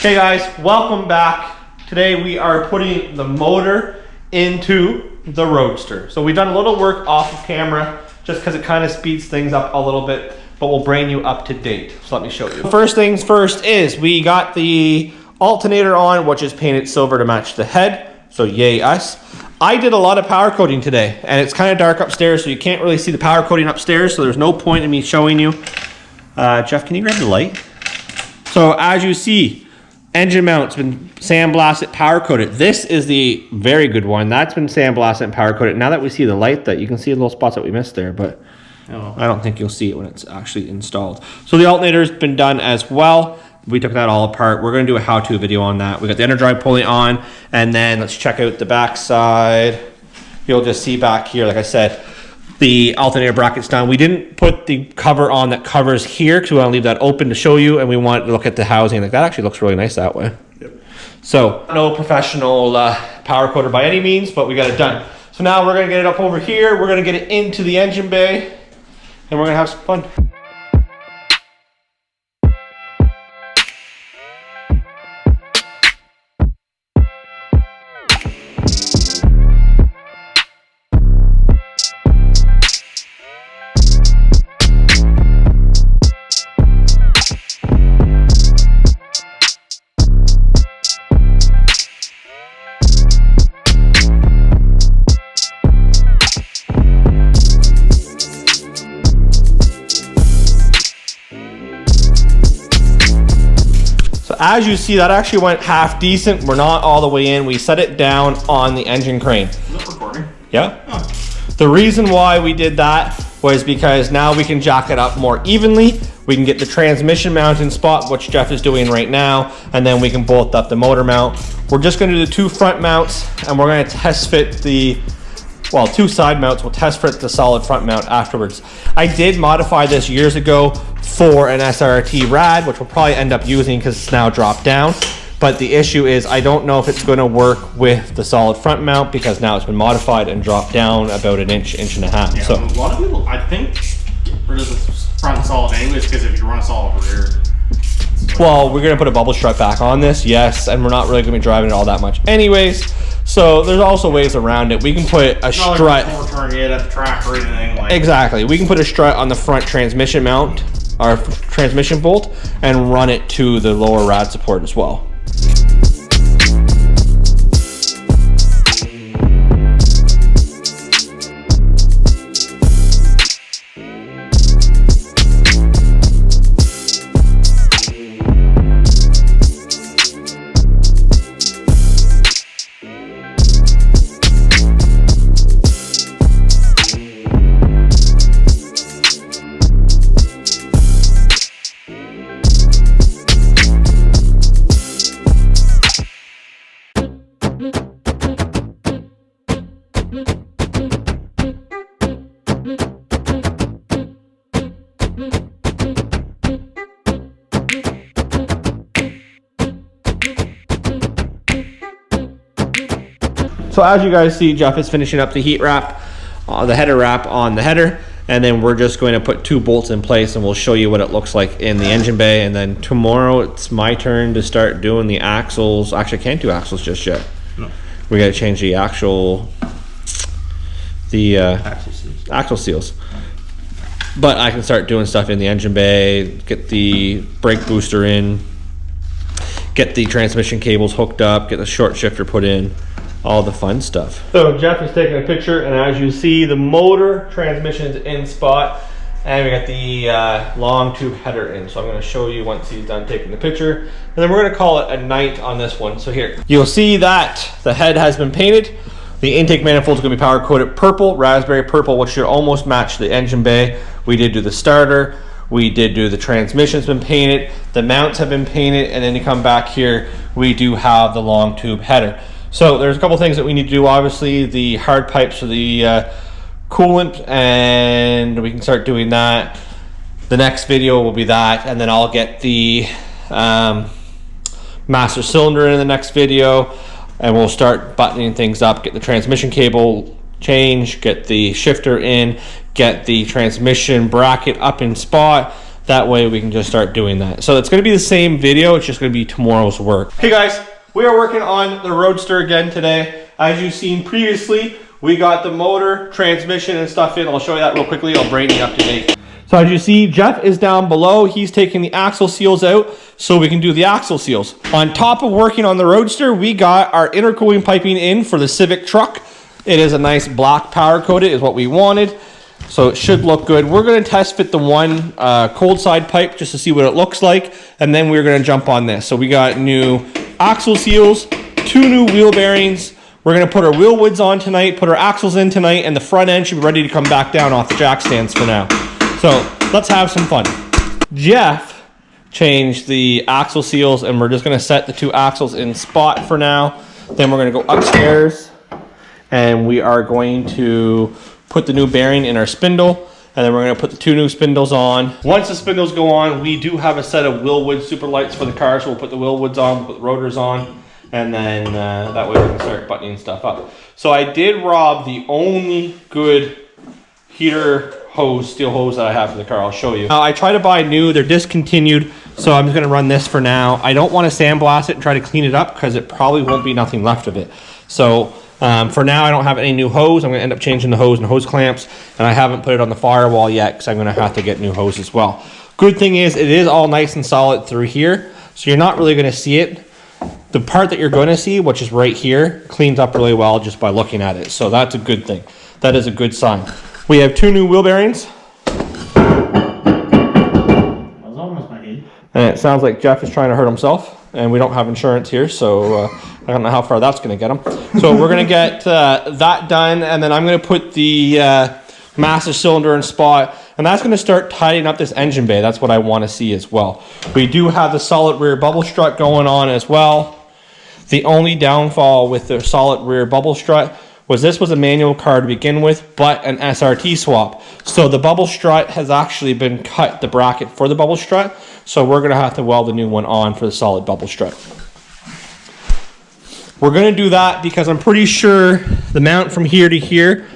Hey guys, welcome back. Today we are putting the motor into the Roadster. So we've done a little work off of camera just because it kind of speeds things up a little bit, but we'll bring you up to date. So let me show you. First things first is we got the alternator on, which is painted silver to match the head. So yay us. I did a lot of power coating today and it's kind of dark upstairs, so you can't really see the power coating upstairs. So there's no point in me showing you. Jeff, can you grab the light? So as you see, engine mount's been sandblasted, power coated. This is the very good one. That's been sandblasted and power coated. Now that we see the light, that you can see the little spots that we missed there, but I don't think you'll see it when it's actually installed. So the alternator's been done as well. We took that all apart. We're going to do a how-to video on that. We got the inner drive pulley on, and then let's check out the back side. You'll just see back here, like I said, the alternator bracket's done. We didn't put the cover on that covers here because we want to leave that open to show you, and we want to look at the housing. Like that actually looks really nice that way. Yep. So no professional power coater by any means, but we got it done. So now we're going to get it up over here. We're going to get it into the engine bay, and we're going to have some fun. As you see, that actually went half decent. We're not all the way in. We set it down on the engine crane. Is that recording? Yeah. Oh. The reason why we did that was because now we can jack it up more evenly. We can get the transmission mount in spot, which Jeff is doing right now, and then we can bolt up the motor mount. We're just going to do the two front mounts, and we're going to test fit the, well, two side mounts. We'll test fit the solid front mount afterwards. I did modify this years ago for an SRT rad, which we'll probably end up using because it's now dropped down. But the issue is I don't know if it's going to work with the solid front mount because now it's been modified and dropped down about an inch, inch and a half. Yeah, so a lot of people, I think, get rid of the front solid anyways because if you run a solid rear. Well, we're going to put a bubble strut back on this, yes, and we're not really going to be driving it all that much anyways. So there's also ways around it. We can put a strut. Turn it at the track or anything like. Exactly. We can put a strut on the front transmission mount, our transmission bolt, and run it to the lower rad support as well. So as you guys see, Jeff is finishing up the heat wrap, the header wrap on the header, and then we're just going to put two bolts in place and we'll show you what it looks like in the engine bay. And then tomorrow it's my turn to start doing the axles. Actually, I can't do axles just yet. No. We got to change the axle seals. But I can start doing stuff in the engine bay, get the brake booster in, get the transmission cables hooked up, get the short shifter put in. All the fun stuff. So Jeff is taking a picture, and as you see, the motor transmission's in spot, and we got the long tube header in. So I'm going to show you once he's done taking the picture, and then we're going to call it a night on this one. So here, you'll see that the head has been painted. The intake manifold is going to be power coated purple, raspberry purple, which should almost match the engine bay. We did do the starter. We did do the transmission's been painted. The mounts have been painted, and then you come back here, we do have the long tube header. So there's a couple things that we need to do. Obviously, the hard pipes for the coolant, and we can start doing that. The next video will be that, and then I'll get the master cylinder in the next video, and we'll start buttoning things up, get the transmission cable changed, get the shifter in, get the transmission bracket up in spot, That way we can just start doing that. So it's gonna be the same video, it's just gonna be tomorrow's work. Hey guys, we are working on the Roadster again today. As you've seen previously, we got the motor, transmission, and stuff in. I'll show you that real quickly. I'll bring you up to date. So as you see, Jeff is down below. He's taking the axle seals out so we can do the axle seals. On top of working on the Roadster, we got our intercooling piping in for the Civic truck. It is a nice black power coated, is what we wanted. So it should look good. We're gonna test fit the one cold side pipe just to see what it looks like. And then we're gonna jump on this. So we got new axle seals, 2 new wheel bearings. We're gonna put our wheel woods on tonight, put our axles in tonight, and the front end should be ready to come back down off the jack stands for now. So let's have some fun. Jeff changed the axle seals, and we're just gonna set the 2 axles in spot for now. Then we're gonna go upstairs, and we are going to put the new bearing in our spindle, and then we're gonna put the 2 new spindles on. Once the spindles go on, we do have a set of Willwood super lights for the car, so we'll put the Willwoods on, we'll put the rotors on, and then that way we can start buttoning stuff up. So I did rob the only good heater hose, steel hose that I have for the car. I'll show you. I try to buy new, they're discontinued, so I'm just gonna run this for now. I don't wanna sandblast it and try to clean it up because it probably won't be nothing left of it. So for now, I don't have any new hose. I'm gonna end up changing the hose and hose clamps, and I haven't put it on the firewall yet because I'm gonna have to get new hose as well. Good thing is it is all nice and solid through here, so you're not really gonna see it. The part that you're gonna see, which is right here, cleans up really well just by looking at it. So that's a good thing. That is a good sign. We have 2 new wheel bearings. That was almost my head. And it sounds like Jeff is trying to hurt himself, and we don't have insurance here, so I don't know how far that's going to get him. So we're going to get that done, and then I'm going to put the master cylinder in spot, and that's going to start tidying up this engine bay. That's what I want to see as well. We do have the solid rear bubble strut going on as well. The only downfall with the solid rear bubble strut was this was a manual car to begin with, but an SRT swap. So the bubble strut has actually been cut, the bracket for the bubble strut. So we're gonna have to weld a new one on for the solid bubble strut. We're gonna do that because I'm pretty sure the mount from here to here,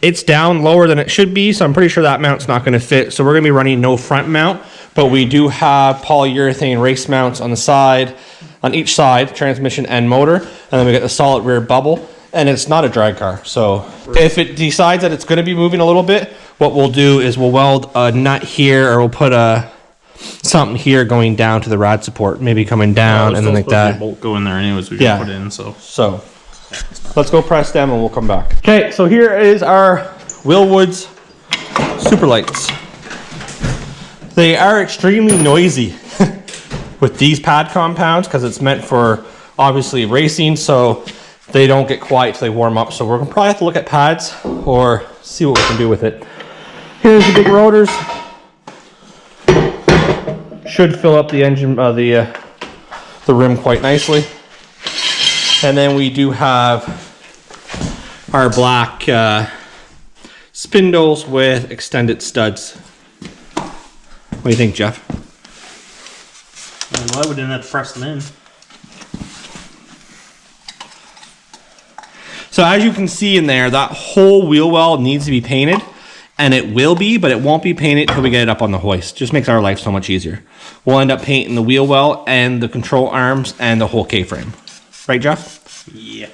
it's down lower than it should be. So I'm pretty sure that mount's not gonna fit. So we're gonna be running no front mount, but we do have polyurethane race mounts on the side, on each side, transmission and motor. And then we got the solid rear bubble. And it's not a drag car, so if it decides that it's going to be moving a little bit, what we'll do is we'll weld a nut here, or we'll put something here going down to the rad support, maybe coming down and then like that. Bolt go in there anyways. We can put it in. So let's go press them and we'll come back. Okay, so here is our Willwoods super lights. They are extremely noisy with these pad compounds because it's meant for obviously racing. So they don't get quiet till they warm up, so we're gonna probably have to look at pads or see what we can do with it. Here's the big rotors. Should fill up the engine, the rim quite nicely. And then we do have our black spindles with extended studs. What do you think, Jeff? Why wouldn't have to press them in? So as you can see in there, that whole wheel well needs to be painted, and it will be, but it won't be painted until we get it up on the hoist. Just makes our life so much easier. We'll end up painting the wheel well and the control arms and the whole K-frame. Right, Jeff? Yeah.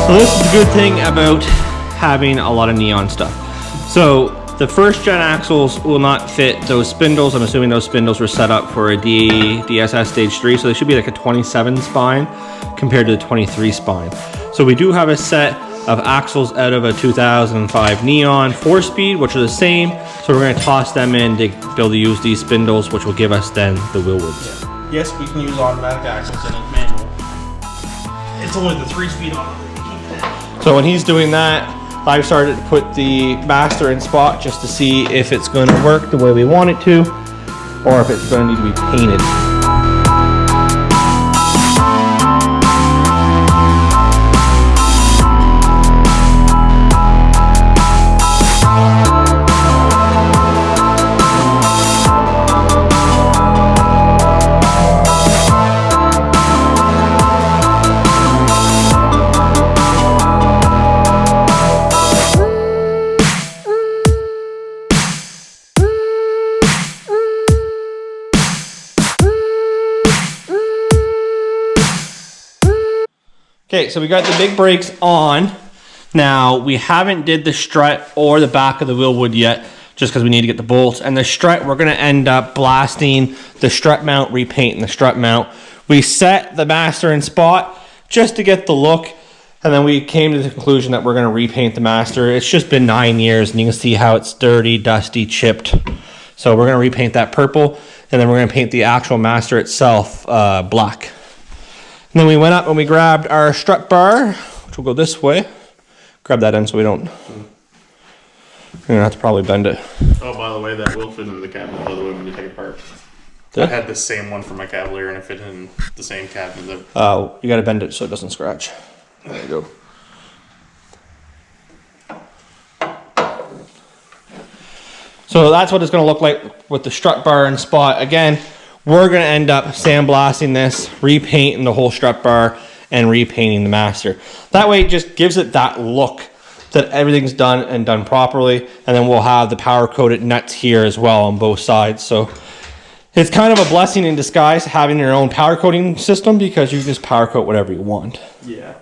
So this is the good thing about having a lot of neon stuff. So the first gen axles will not fit those spindles. I'm assuming those spindles were set up for a DSS stage 3, so they should be like a 27 spine compared to the 23 spine. So we do have a set of axles out of a 2005 Neon 4-speed, which are the same. So we're going to toss them in to be able to use these spindles, which will give us then the wheelwoods. Yeah. Yes, we can use automatic axles in a manual. It's only the 3-speed automatic. So when he's doing that, I've started to put the master in spot just to see if it's going to work the way we want it to, or if it's going to need to be painted. Okay, so we got the big brakes on. Now, we haven't did the strut or the back of the wheel wood yet, just because we need to get the bolts. And the strut, we're gonna end up blasting the strut mount, repainting the strut mount. We set the master in spot just to get the look, and then we came to the conclusion that we're gonna repaint the master. It's just been 9 years, and you can see how it's dirty, dusty, chipped. So we're gonna repaint that purple, and then we're gonna paint the actual master itself black. And then we went up and we grabbed our strut bar, which will go this way. Grab that in so we don't. We're gonna have to probably bend it. Oh, by the way, that will fit into the cabinet, by the way, when you take it apart. Did? I had the same one for my Cavalier and it fit in the same cabinet. Oh, you gotta bend it so it doesn't scratch. There you go. So that's what it's gonna look like with the strut bar and spot. Again, we're gonna end up sandblasting this, repainting the whole strut bar, and repainting the master. That way it just gives it that look that everything's done and done properly, and then we'll have the power coated nuts here as well on both sides. So it's kind of a blessing in disguise having your own powder coating system, because you can just powder coat whatever you want. Yeah.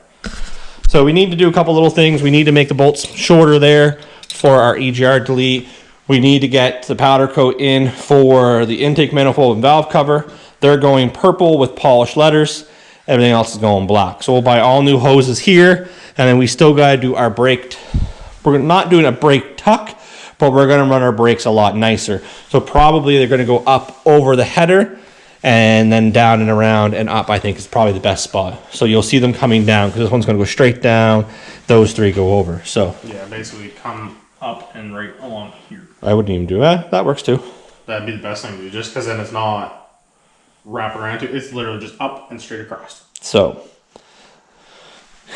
So we need to do a couple little things. We need to make the bolts shorter there for our EGR delete. We need to get the powder coat in for the intake manifold and valve cover. They're going purple with polished letters. Everything else is going black. So we'll buy all new hoses here, and then we still got to do our brake. We're not doing a brake tuck, but we're going to run our brakes a lot nicer. So probably they're going to go up over the header, and then down and around and up, I think, is probably the best spot. So you'll see them coming down, because this one's going to go straight down. Those three go over. So yeah, basically come up and right along here. I wouldn't even do that. That works too. That'd be the best thing to do, just because then it's not wrap around to. It's literally just up and straight across. So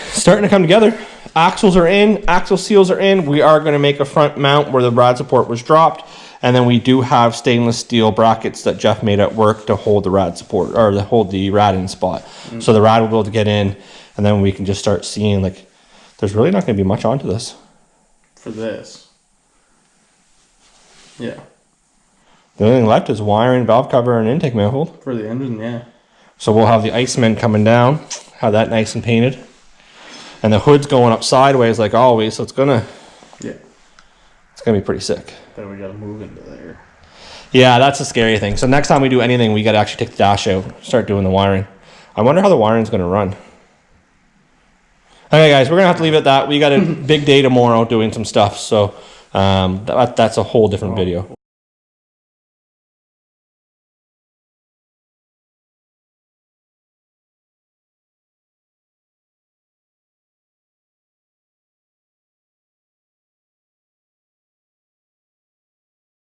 starting to come together. Axles are in, axle seals are in. We are going to make a front mount where the rad support was dropped, and then we do have stainless steel brackets that Jeff made at work to hold the rad support, or to hold the rad in spot. Mm-hmm. So the rad will be able to get in, and then we can just start seeing, like, there's really not going to be much onto this. For this. Yeah. The only thing left is wiring, valve cover, and intake manifold. For the engine, yeah. So we'll have the Iceman coming down, have that nice and painted. And the hood's going up sideways like always, so it's gonna be pretty sick. Then we gotta move into there. Yeah, that's a scary thing. So next time we do anything, we gotta actually take the dash out, start doing the wiring. I wonder how the wiring's gonna run. Okay guys, we're gonna have to leave it at that. We got a big day tomorrow doing some stuff, so that's a whole different video.